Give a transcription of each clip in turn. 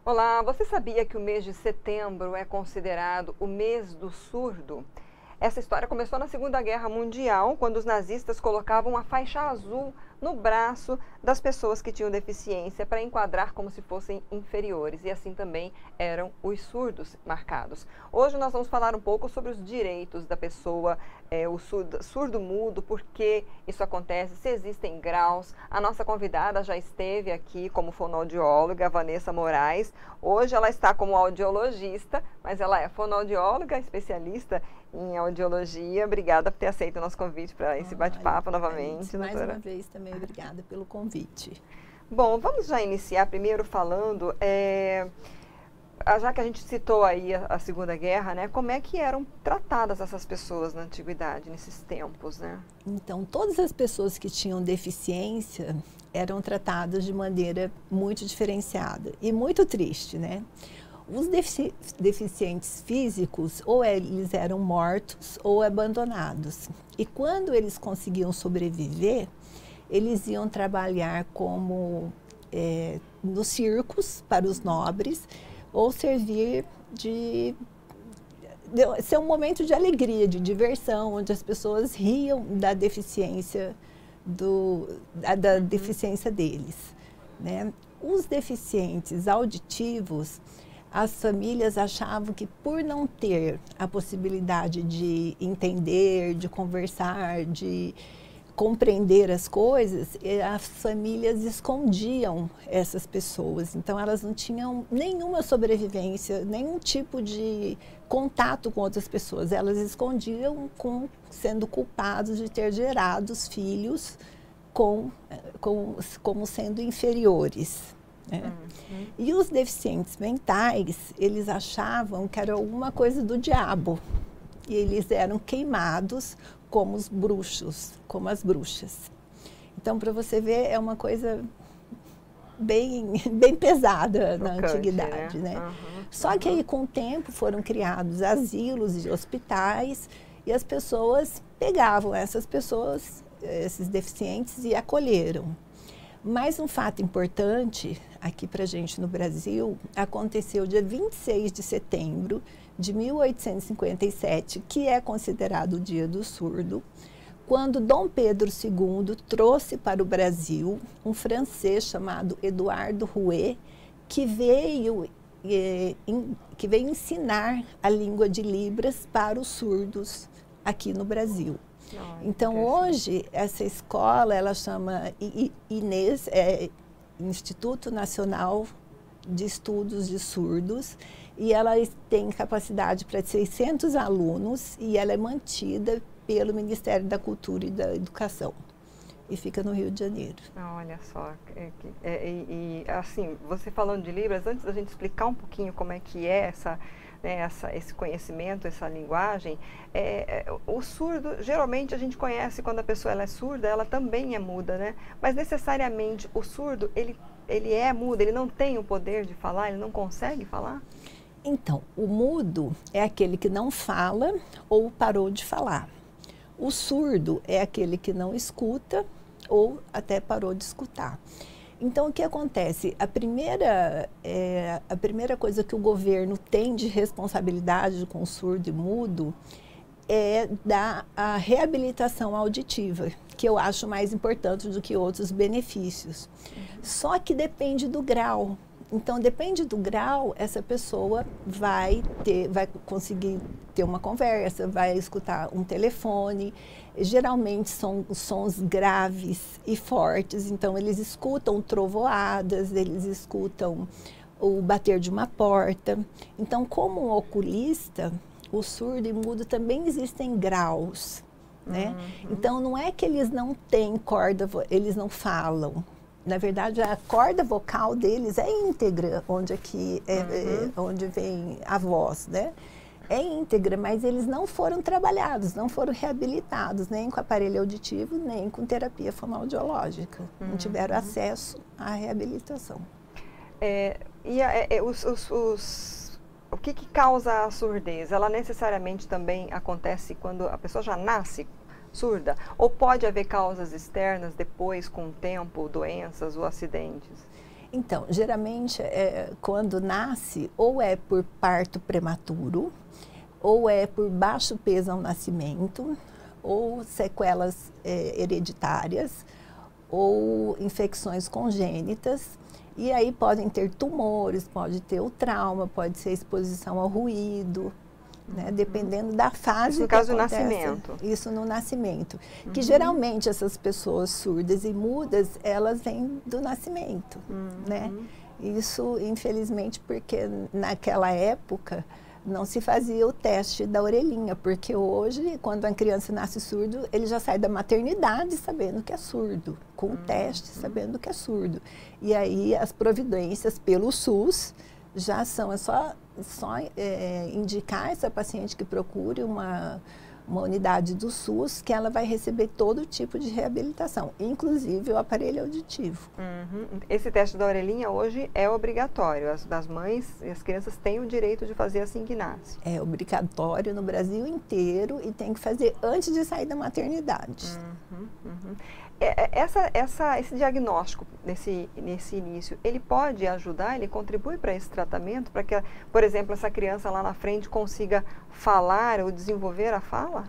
Olá, você sabia que o mês de setembro é considerado o mês do surdo? Essa história começou na Segunda Guerra Mundial, quando os nazistas colocavam a faixa azul no braço das pessoas que tinham deficiência para enquadrar como se fossem inferiores, e assim também eram os surdos marcados. Hoje nós vamos falar um pouco sobre os direitos da pessoa, o surdo-mudo, por que isso acontece, se existem graus. A nossa convidada já esteve aqui como fonoaudióloga, Vanessa Moraes. Hoje ela está como audiologista, mas ela é fonoaudióloga, especialista em audiologia. Obrigada por ter aceito o nosso convite para esse bate-papo novamente, Mais doutora. uma vez também obrigada pelo convite. Bom, vamos já iniciar primeiro falando, já que a gente citou aí a Segunda Guerra, né, como é que eram tratadas essas pessoas na antiguidade, nesses tempos, né? Então, todas as pessoas que tinham deficiência eram tratadas de maneira muito diferenciada e muito triste, né? Os deficientes físicos, ou eles eram mortos ou abandonados. E quando eles conseguiam sobreviver, eles iam trabalhar como nos circos para os nobres, ou servir de ser um momento de alegria, de diversão, onde as pessoas riam da deficiência da deficiência deles, né? Os deficientes auditivos, as famílias achavam que por não ter a possibilidade de entender, de conversar, de compreender as coisas, as famílias escondiam essas pessoas. Então, elas não tinham nenhuma sobrevivência, nenhum tipo de contato com outras pessoas. Elas escondiam sendo culpados de ter gerado os filhos como sendo inferiores. Né? E os deficientes mentais, eles achavam que era alguma coisa do diabo. E eles eram queimados como os bruxos, como as bruxas. Então, para você ver, é uma coisa bem pesada na antiguidade, né? Só que aí, com o tempo, foram criados asilos e hospitais, e as pessoas pegavam essas pessoas, esses deficientes, e acolheram. Mas um fato importante aqui para a gente no Brasil aconteceu dia 26 de setembro de 1857, que é considerado o Dia do Surdo, quando Dom Pedro II trouxe para o Brasil um francês chamado Eduardo Rouet, que veio ensinar a língua de Libras para os surdos aqui no Brasil. Então, hoje, essa escola, ela chama INES, Instituto Nacional de Estudos de Surdos, e ela tem capacidade para 600 alunos, e ela é mantida pelo Ministério da Cultura e da Educação, e fica no Rio de Janeiro. Olha só, assim, você falando de Libras, antes da gente explicar um pouquinho como é que é esse conhecimento, essa linguagem, o surdo, geralmente a gente conhece quando a pessoa ela é surda, ela também é muda, né? Mas necessariamente o surdo, ele é mudo, ele não tem o poder de falar, ele não consegue falar? Então, o mudo é aquele que não fala ou parou de falar. O surdo é aquele que não escuta ou até parou de escutar. Então, o que acontece? A primeira coisa que o governo tem de responsabilidade com o surdo e mudo é dar a reabilitação auditiva, que eu acho mais importante do que outros benefícios. Só que depende do grau. Então, depende do grau, essa pessoa vai conseguir ter uma conversa, vai escutar um telefone. Geralmente são sons graves e fortes, então eles escutam trovoadas, eles escutam o bater de uma porta. Então, como um oculista, o surdo e mudo também existem graus, né? Então, não é que eles não têm corda, eles não falam. Na verdade, a corda vocal deles é íntegra, onde vem a voz, né? É íntegra, mas eles não foram trabalhados, não foram reabilitados, nem com aparelho auditivo, nem com terapia fonoaudiológica. Não tiveram acesso à reabilitação. O que causa a surdez? Ela necessariamente também acontece quando a pessoa já nasce surda? Ou pode haver causas externas depois, com o tempo, doenças ou acidentes? Então, geralmente, quando nasce, ou é por parto prematuro, ou é por baixo peso ao nascimento, ou sequelas hereditárias, ou infecções congênitas. E aí podem ter tumores, pode ter o trauma, pode ser exposição ao ruído, né? Dependendo da fase. Isso no caso do nascimento. Isso no nascimento. Que geralmente essas pessoas surdas e mudas, elas vêm do nascimento, né? Isso, infelizmente, porque naquela época não se fazia o teste da orelhinha, porque hoje, quando a criança nasce surdo, ele já sai da maternidade sabendo que é surdo, com o teste sabendo que é surdo. E aí as providências pelo SUS já são, é só indicar essa paciente que procure uma unidade do SUS, que ela vai receber todo tipo de reabilitação, inclusive o aparelho auditivo. Esse teste da orelhinha hoje é obrigatório. As mães e as crianças têm o direito de fazer assim que nasce. É obrigatório no Brasil inteiro e tem que fazer antes de sair da maternidade. Esse diagnóstico nesse início, ele pode ajudar, ele contribui para esse tratamento, para que, por exemplo, essa criança lá na frente consiga falar ou desenvolver a fala?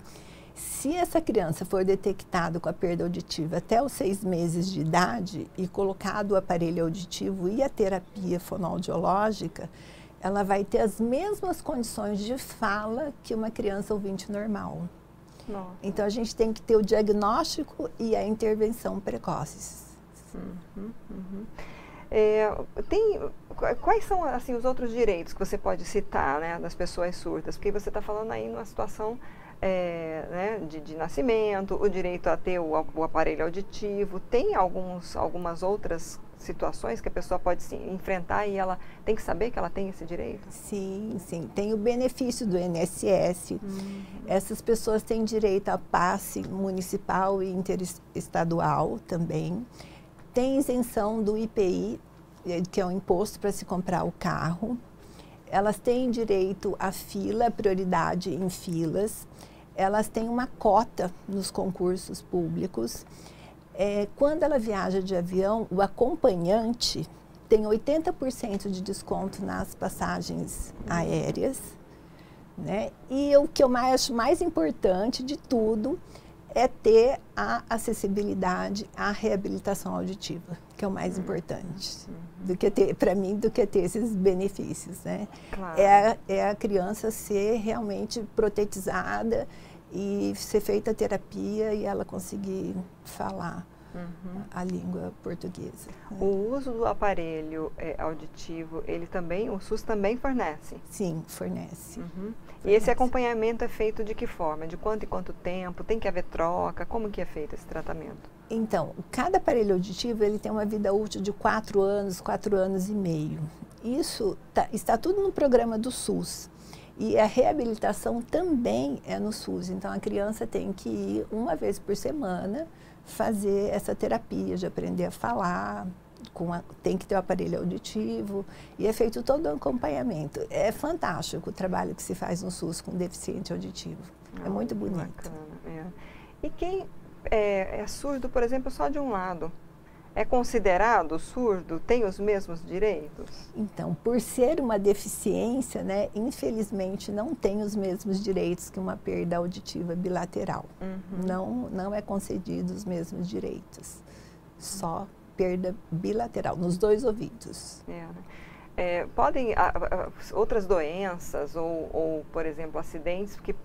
Se essa criança for detectada com a perda auditiva até os 6 meses de idade e colocado o aparelho auditivo e a terapia fonoaudiológica, ela vai ter as mesmas condições de fala que uma criança ouvinte normal. Nossa. Então, a gente tem que ter o diagnóstico e a intervenção precoces. Quais são assim, os outros direitos que você pode citar, né, das pessoas surdas? Porque você está falando aí numa situação né, de nascimento, o direito a ter o aparelho auditivo. Tem algumas outras situações que a pessoa pode se enfrentar e ela tem que saber que ela tem esse direito? Sim, sim. Tem o benefício do INSS. Essas pessoas têm direito a passe municipal e interestadual também. Tem isenção do IPI, que é o imposto para se comprar o carro. Elas têm direito à fila, prioridade em filas. Elas têm uma cota nos concursos públicos. Quando ela viaja de avião, o acompanhante tem 80% de desconto nas passagens aéreas, né? E o que eu acho mais importante de tudo é ter a acessibilidade à reabilitação auditiva, que é o mais importante, para mim, do que ter esses benefícios, né? Claro. É a criança ser realmente protetizada e ser feita a terapia e ela conseguir falar a língua portuguesa. O uso do aparelho auditivo, o SUS também fornece? Sim, fornece. E esse acompanhamento é feito de que forma? De quanto em quanto tempo? Tem que haver troca? Como que é feito esse tratamento? Então, cada aparelho auditivo ele tem uma vida útil de 4 anos, 4 anos e meio. Isso está tudo no programa do SUS. E a reabilitação também é no SUS. Então, a criança tem que ir uma vez por semana fazer essa terapia de aprender a falar, tem que ter o aparelho auditivo e é feito todo o acompanhamento. É fantástico o trabalho que se faz no SUS com deficiente auditivo. É muito bonito. Bacana, E quem é surdo, por exemplo, só de um lado, é considerado surdo? Tem os mesmos direitos? Então, por ser uma deficiência, né, infelizmente não tem os mesmos direitos que uma perda auditiva bilateral. Não é concedido os mesmos direitos. Só perda bilateral, nos 2 ouvidos. Podem outras doenças ou, por exemplo, acidentes que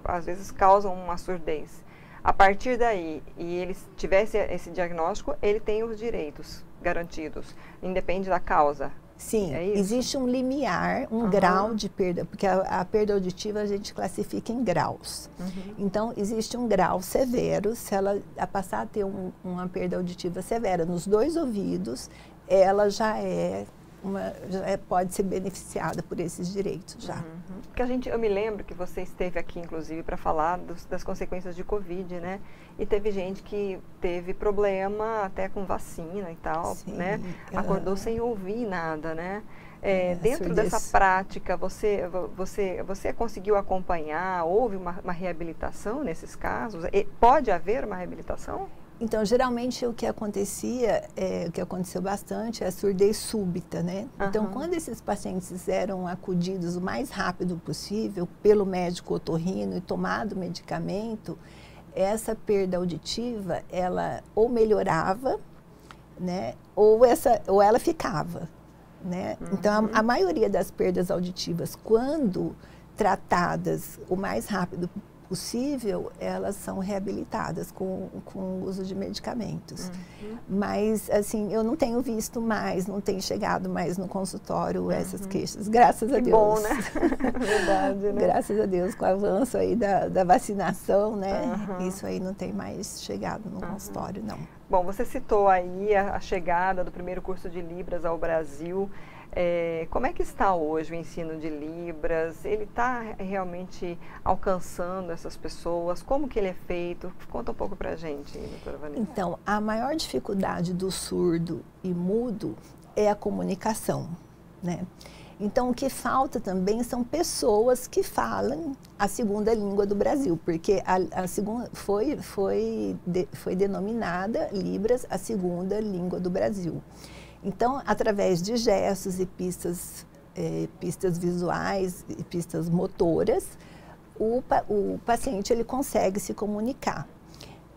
às vezes causam uma surdez. A partir daí, e ele tivesse esse diagnóstico, ele tem os direitos garantidos, independe da causa. Sim, existe um limiar, um grau de perda, porque a perda auditiva a gente classifica em graus. Então, existe um grau severo, se ela passar a ter uma perda auditiva severa nos 2 ouvidos, ela já pode ser beneficiada por esses direitos já. Porque eu me lembro que você esteve aqui, inclusive, para falar das consequências de Covid, né? E teve gente que teve problema até com vacina e tal, né? Acordou sem ouvir nada, né? Dentro dessa prática, você conseguiu acompanhar? Houve uma reabilitação nesses casos? Pode haver uma reabilitação? Então, geralmente o que acontecia, o que aconteceu bastante, é a surdez súbita, né? Então, quando esses pacientes eram acudidos o mais rápido possível pelo médico otorrino e tomado medicamento, essa perda auditiva, ela ou melhorava, né? Ou ela ficava, né? Então, a maioria das perdas auditivas, quando tratadas o mais rápido possível, elas são reabilitadas com o uso de medicamentos. Mas, assim, eu não tenho visto mais, não tem chegado mais no consultório essas queixas, graças a Deus. Bom, né? Verdade, né? Graças a Deus, com o avanço aí da vacinação, né? Isso aí não tem mais chegado no consultório, não. Bom, você citou aí a chegada do primeiro curso de Libras ao Brasil. Como é que está hoje o ensino de Libras? Ele está realmente alcançando essas pessoas? Como que ele é feito? Conta um pouco para a gente, doutora Vanessa. Então, a maior dificuldade do surdo e mudo é a comunicação, né? Então, o que falta também são pessoas que falam a segunda língua do Brasil, porque a segunda foi denominada Libras a segunda língua do Brasil. Então, através de gestos e pistas visuais e pistas motoras, o paciente ele consegue se comunicar.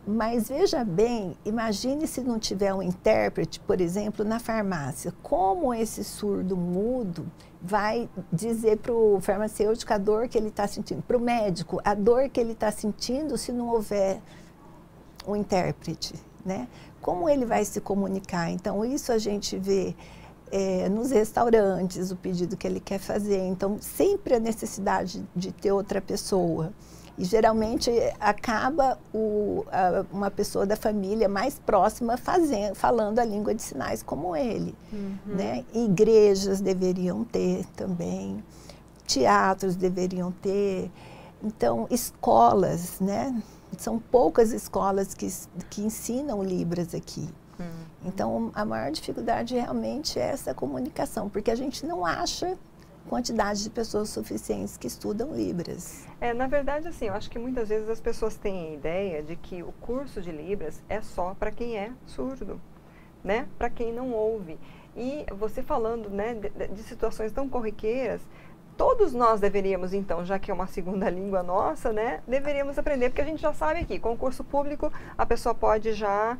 Mas veja bem, imagine se não tiver um intérprete, por exemplo, na farmácia. Como esse surdo mudo vai dizer para o farmacêutico a dor que ele está sentindo, para o médico a dor que ele está sentindo se não houver um intérprete, né? Como ele vai se comunicar? Então, isso a gente vê nos restaurantes, o pedido que ele quer fazer. Então, sempre a necessidade de ter outra pessoa. E, geralmente, acaba uma pessoa da família mais próxima falando a língua de sinais como ele. Né? Igrejas deveriam ter também, teatros deveriam ter. Então, escolas, né? São poucas escolas que ensinam Libras aqui. Então, a maior dificuldade realmente é essa comunicação, porque a gente não acha quantidade de pessoas suficientes que estudam Libras. Na verdade, assim, eu acho que muitas vezes as pessoas têm a ideia de que o curso de Libras é só para quem é surdo, né? Para quem não ouve. E você falando, né, de situações tão corriqueiras, todos nós deveríamos, então, já que é uma segunda língua nossa, né, deveríamos aprender, porque a gente já sabe aqui, concurso público, a pessoa pode já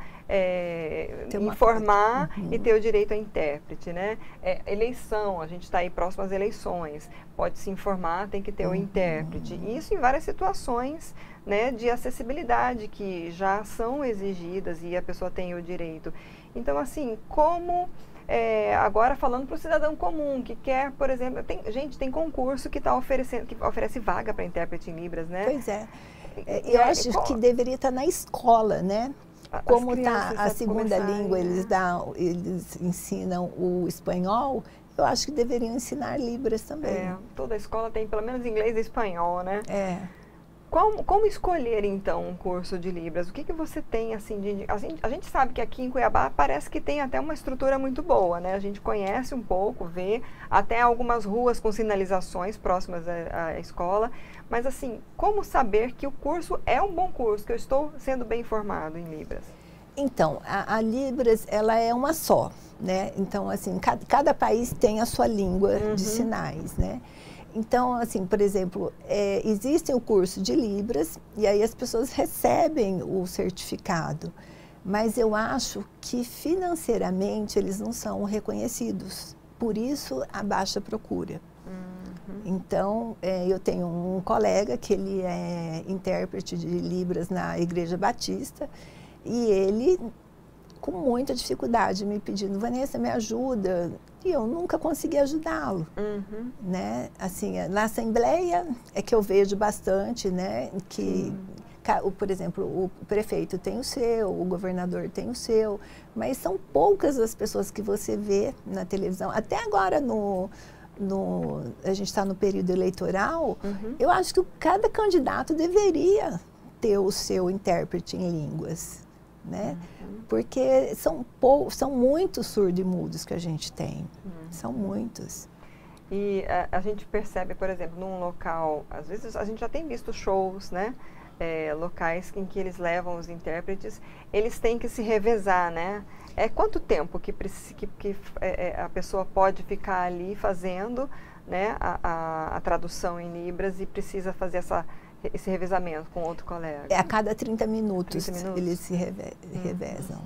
informar e ter o direito a intérprete, né? Eleição, a gente está aí próximo às eleições, pode se informar, tem que ter o intérprete. Isso em várias situações, né, de acessibilidade que já são exigidas e a pessoa tem o direito. Então, assim, como... agora falando para o cidadão comum que quer, por exemplo, tem concurso que oferece vaga para intérprete em Libras, né? Pois é. Eu acho que deveria estar na escola, né? Como está a segunda língua, eles ensinam o espanhol, eu acho que deveriam ensinar Libras também. Toda escola tem pelo menos inglês e espanhol, né? Como escolher, então, um curso de Libras? O que você tem, assim, a gente sabe que aqui em Cuiabá parece que tem até uma estrutura muito boa, né? A gente conhece um pouco, vê até algumas ruas com sinalizações próximas à escola. Mas, assim, como saber que o curso é um bom curso, que eu estou sendo bem informado em Libras? Então, a Libras, ela é uma só, né? Então, assim, cada país tem a sua língua de sinais, né? Então, assim, por exemplo, existe o curso de Libras e aí as pessoas recebem o certificado, mas eu acho que financeiramente eles não são reconhecidos, por isso a baixa procura. Então, eu tenho um colega que ele é intérprete de Libras na Igreja Batista e ele, com muita dificuldade, me pedindo, Vanessa, me ajuda. E eu nunca consegui ajudá-lo, né? Assim, na Assembleia é que eu vejo bastante, né? Que, por exemplo, o prefeito tem o seu, o governador tem o seu, mas são poucas as pessoas que você vê na televisão. Até agora, a gente está no período eleitoral, eu acho que cada candidato deveria ter o seu intérprete em línguas, né? Porque são muitos surdo-mudos que a gente tem, são muitos. E a gente percebe, por exemplo, num local, às vezes a gente já tem visto shows, né, locais em que eles levam os intérpretes, eles têm que se revezar, né? Quanto tempo que a pessoa pode ficar ali fazendo, né, a tradução em Libras e precisa fazer esse revezamento com outro colega? A cada 30 minutos, 30 minutos? Eles se revezam.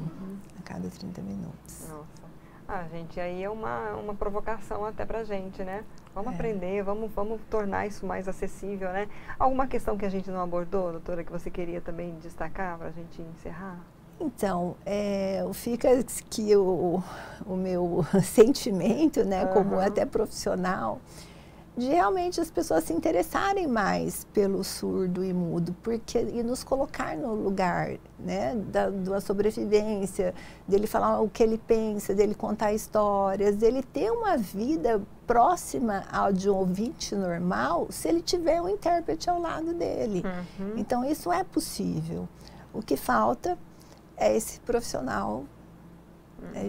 A cada 30 minutos. Nossa. Gente, aí é uma provocação até pra gente, né? Vamos aprender, vamos tornar isso mais acessível, né? Alguma questão que a gente não abordou, doutora, que você queria também destacar para a gente encerrar? Então, fica que o meu sentimento, né, como até profissional, de realmente as pessoas se interessarem mais pelo surdo e mudo, e nos colocar no lugar, né, da sobrevivência, dele falar o que ele pensa, dele contar histórias, dele ter uma vida próxima ao de um ouvinte normal, se ele tiver um intérprete ao lado dele. Então, isso é possível. O que falta é esse profissional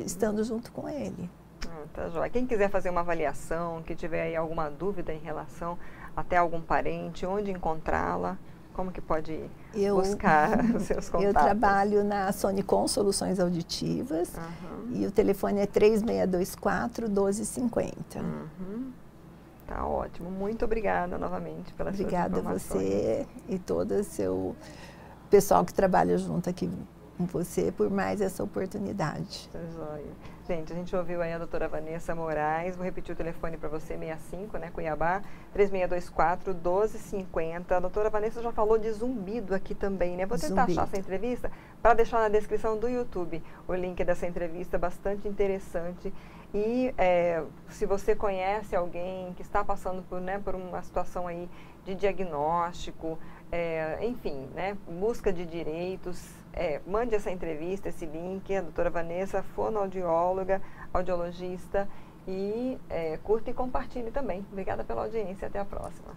estando junto com ele. Tá joia. Quem quiser fazer uma avaliação, que tiver aí alguma dúvida em relação até algum parente, onde encontrá-la, como que pode buscar os seus contatos? Eu trabalho na Sonicom Soluções Auditivas e o telefone é 3624-1250. Tá ótimo. Muito obrigada novamente pelas suas informações. Obrigada a você e todo o seu pessoal que trabalha junto aqui com você por mais essa oportunidade. Tá joia. Gente, a gente ouviu aí a doutora Vanessa Moraes, vou repetir o telefone para você, 65, né, Cuiabá, 3624-1250. A doutora Vanessa já falou de zumbido aqui também, né? Vou tentar achar essa entrevista para deixar na descrição do YouTube o link dessa entrevista, bastante interessante. E se você conhece alguém que está passando por uma situação aí de diagnóstico, enfim, né, busca de direitos, mande essa entrevista, esse link. A doutora Vanessa, fonoaudióloga, audiologista, e curta e compartilhe também. Obrigada pela audiência, até a próxima.